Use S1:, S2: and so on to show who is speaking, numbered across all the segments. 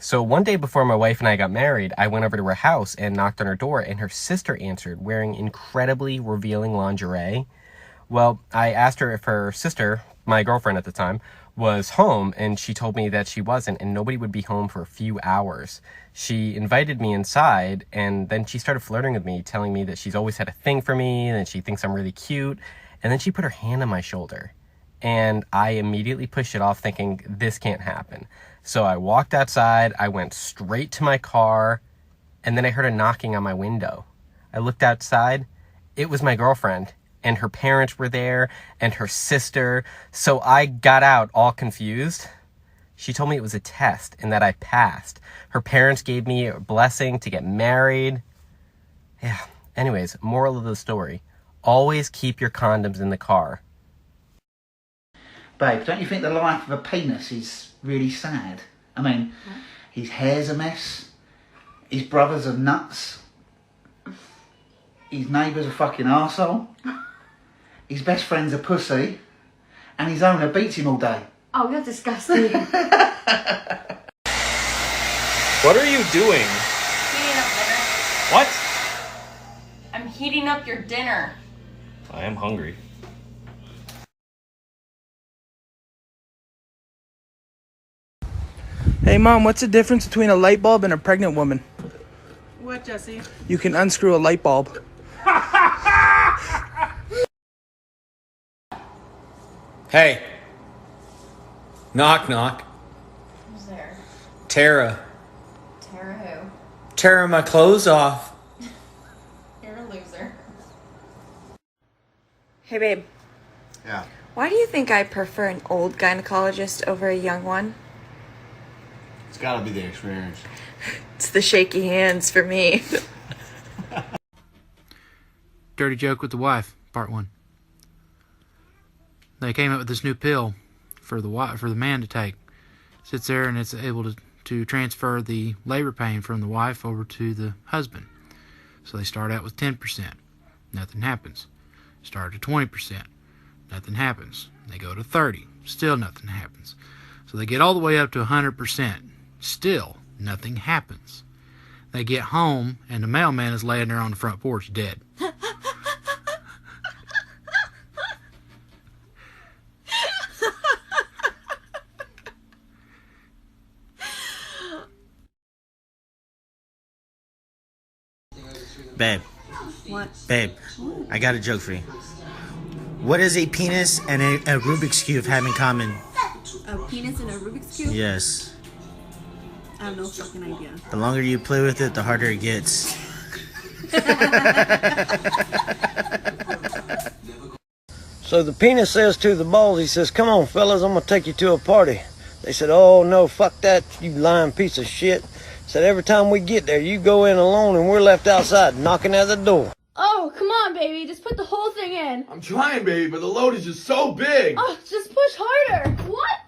S1: So one day before my wife and I got married, I went over to her house and knocked on her door, and her sister answered wearing incredibly revealing lingerie. Well, I asked her if her sister, my girlfriend at the time, was home, and she told me that she wasn't, and nobody would be home for a few hours. She invited me inside, and then she started flirting with me, telling me that she's always had a thing for me, and she thinks I'm really cute, and then she put her hand on my shoulder. And I immediately pushed it off, thinking, this can't happen. So I walked outside, I went straight to my car, and then I heard a knocking on my window. I looked outside, it was my girlfriend, and her parents were there, and her sister. So I got out all confused. She told me it was a test and that I passed. Her parents gave me a blessing to get married. Yeah, anyways, moral of the story, always keep your condoms in the car.
S2: Babe, don't you think the life of a penis is really sad? I mean, his hair's a mess, his brothers are nuts, his neighbour's a fucking arsehole, his best friend's a pussy, and his owner beats him all day.
S3: Oh, you're disgusting.
S4: What are you doing?
S3: Heating up dinner.
S4: What?
S3: I'm heating up your dinner.
S4: I am hungry.
S5: Hey Mom, what's the difference between a light bulb and a pregnant woman?
S6: What, Jesse?
S5: You can unscrew a light bulb.
S7: Hey. Knock, knock.
S3: Who's there?
S7: Tara.
S3: Tara who?
S7: Tearing my clothes off.
S3: You're a loser.
S8: Hey, babe.
S9: Yeah.
S8: Why do you think I prefer an old gynecologist over a young one?
S9: It's gotta be the experience.
S8: It's the shaky hands for me.
S10: Dirty joke with the wife, part 1. They came up with this new pill for the man to take. Sits there and it's able to transfer the labor pain from the wife over to the husband. So they start out with 10%. Nothing happens. Start at 20%. Nothing happens. They go to 30. Still nothing happens. So they get all the way up to 100%. Still nothing happens. They get home and the mailman is laying there on the front porch dead.
S11: Babe.
S6: What?
S11: Babe, I got a joke for you. What does a penis and a Rubik's Cube have in common?
S6: A penis and a Rubik's Cube?
S11: Yes.
S6: I have no fucking idea.
S11: The longer you play with it, the harder it gets.
S12: So the penis says to the balls, he says, "Come on, fellas, I'm going to take you to a party." They said, "Oh, no, fuck that, you lying piece of shit." Said, "Every time we get there, you go in alone and we're left outside knocking at the door."
S13: Oh, come on, baby. Just put the whole thing in.
S14: I'm trying, baby, but the load is just so big.
S13: Oh, just push harder. What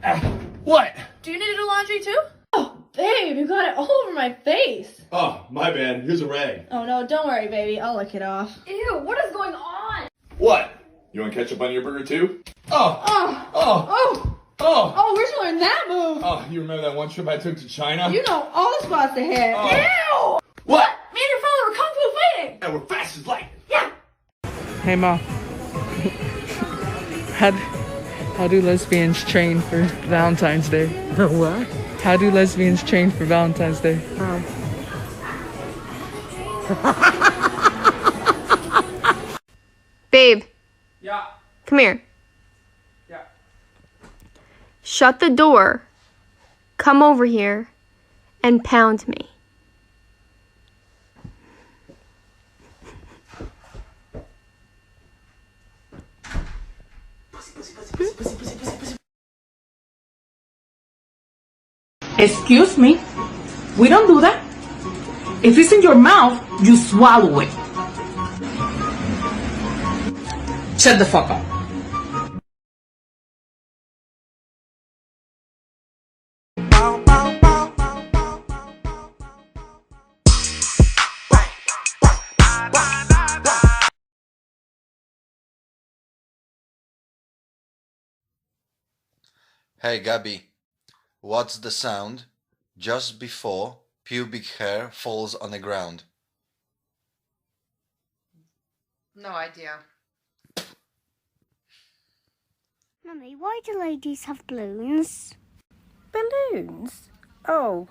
S13: the?
S14: What?
S13: Do you need to do laundry too? Oh, babe, you got it all over my face.
S14: Oh, my bad. Here's a rag.
S13: Oh, no, don't worry, baby. I'll lick it off. Ew, what is going on?
S14: What? You want ketchup on your burger too?
S13: Oh, oh, oh, oh, where'd you learn that move?
S14: Oh, you remember that one trip I took to China?
S13: You know all the spots to hit.
S14: Oh.
S13: Ew!
S14: What?
S13: Me and your father were kung fu fighting.
S14: And we're fast as light.
S13: Yeah.
S5: Hey Mom. How do lesbians train for Valentine's Day?
S6: What?
S5: How do lesbians train for Valentine's Day?
S15: Babe.
S5: Yeah.
S15: Come here.
S5: Yeah.
S15: Shut the door. Come over here and pound me.
S6: Excuse me? We don't do that. If it's in your mouth, you swallow it. Shut the fuck up.
S9: Hey, Gabby. What's the sound just before pubic hair falls on the ground?
S16: No idea.
S17: Mummy, why do ladies have balloons?
S18: Balloons? Oh,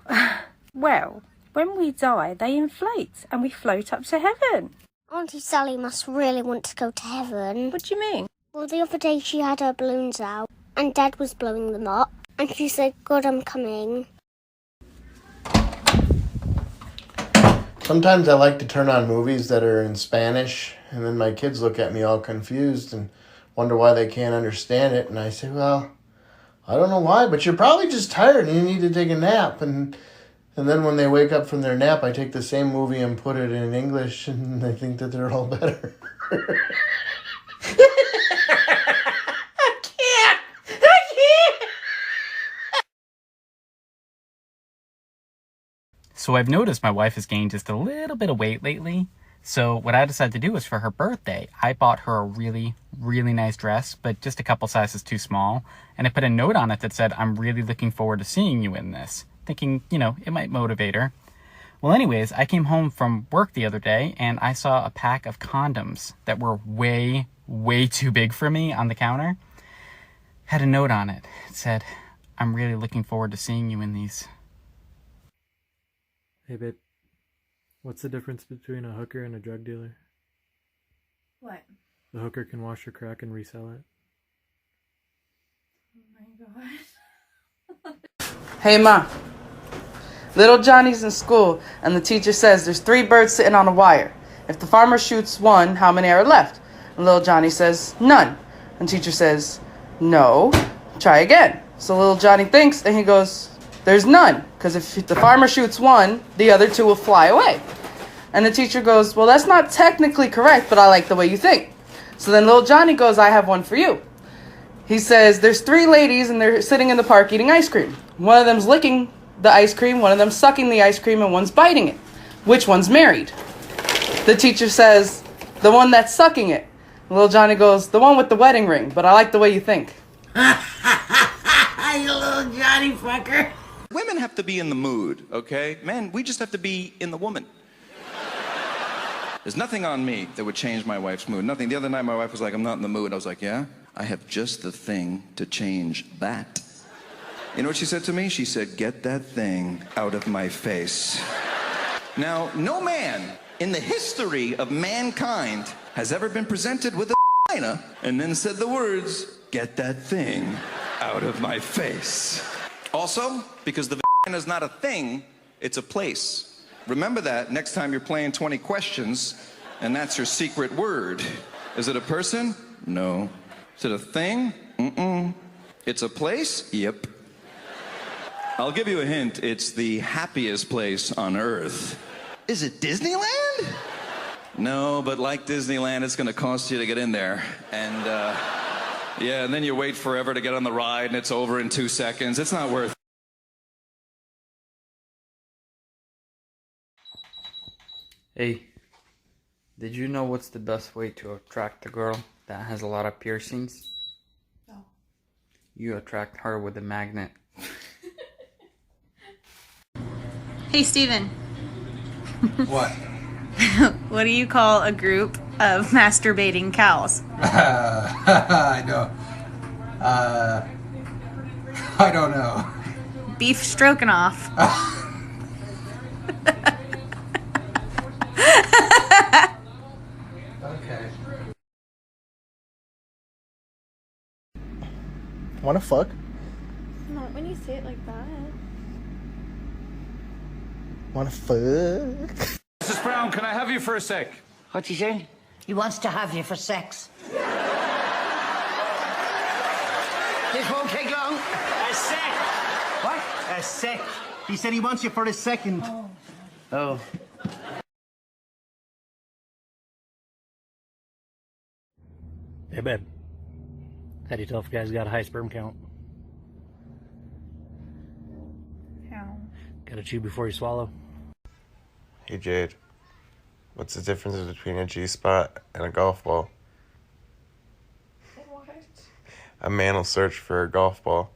S18: well, when we die, they inflate and we float up to heaven.
S17: Auntie Sally must really want to go to heaven.
S18: What do you mean?
S17: Well, the other day she had her balloons out and Dad was blowing them up and she said, God, I'm coming.
S9: Sometimes I like to turn on movies that are in Spanish, and then my kids look at me all confused and wonder why they can't understand it. And I say, well, I don't know why, but you're probably just tired and you need to take a nap. And then when they wake up from their nap, I take the same movie and put it in English, and they think that they're all better.
S19: So I've noticed my wife has gained just a little bit of weight lately. So what I decided to do was for her birthday, I bought her a really, really nice dress, but just a couple sizes too small. And I put a note on it that said, I'm really looking forward to seeing you in this. Thinking, it might motivate her. Well, anyways, I came home from work the other day and I saw a pack of condoms that were way, way too big for me on the counter. Had a note on it. It said, I'm really looking forward to seeing you in these.
S20: Hey babe, what's the difference between a hooker and a drug dealer?
S3: What?
S20: The hooker can wash your crack and resell it.
S3: Oh my god.
S6: Hey, Ma. Little Johnny's in school, and the teacher says there's 3 birds sitting on a wire. If the farmer shoots one, how many are left? And little Johnny says, none. And teacher says, no, try again. So little Johnny thinks, and he goes, there's none, because if the farmer shoots one, the other 2 will fly away. And the teacher goes, well, that's not technically correct, but I like the way you think. So then little Johnny goes, I have one for you. He says, there's 3 ladies, and they're sitting in the park eating ice cream. One of them's licking the ice cream, one of them's sucking the ice cream, and one's biting it. Which one's married? The teacher says, the one that's sucking it. And little Johnny goes, the one with the wedding ring, but I like the way you think.
S11: You little Johnny fucker.
S21: Women have to be in the mood, okay? Men, we just have to be in the woman. There's nothing on me that would change my wife's mood. Nothing. The other night my wife was like, I'm not in the mood. I was like, yeah? I have just the thing to change that. You know what she said to me? She said, get that thing out of my face. Now, no man in the history of mankind has ever been presented with a vagina and then said the words, get that thing out of my face. Also, because the vagina is not a thing, it's a place. Remember that next time you're playing 20 questions, and that's your secret word. Is it a person? No. Is it a thing? Mm-mm. It's a place? Yep. I'll give you a hint. It's the happiest place on earth. Is it Disneyland? No, but like Disneyland, it's gonna cost you to get in there. And, yeah, and then you wait forever to get on the ride, and it's over in 2 seconds. It's not worth it.
S19: Hey, did you know what's the best way to attract a girl that has a lot of piercings?
S3: No.
S19: You attract her with a magnet.
S22: Hey, Steven.
S23: What?
S22: What do you call a group of masturbating cows?
S23: I don't know.
S22: Beef stroganoff.
S23: Okay.
S9: Wanna fuck?
S15: Not when you say it like that.
S9: Wanna fuck?
S24: Mrs. Brown, can I have you for a sec?
S25: What's he saying? He wants to have you for sex. This won't take long.
S26: A sec.
S25: What?
S26: A sec. He said he wants you for a second.
S25: Oh.
S27: Hey, babe. How do you tell if a guy's got a high sperm count?
S22: How?
S27: Gotta chew before you swallow.
S28: Hey Jade, what's the difference between a G-spot and a golf ball?
S3: What?
S28: A man will search for a golf ball.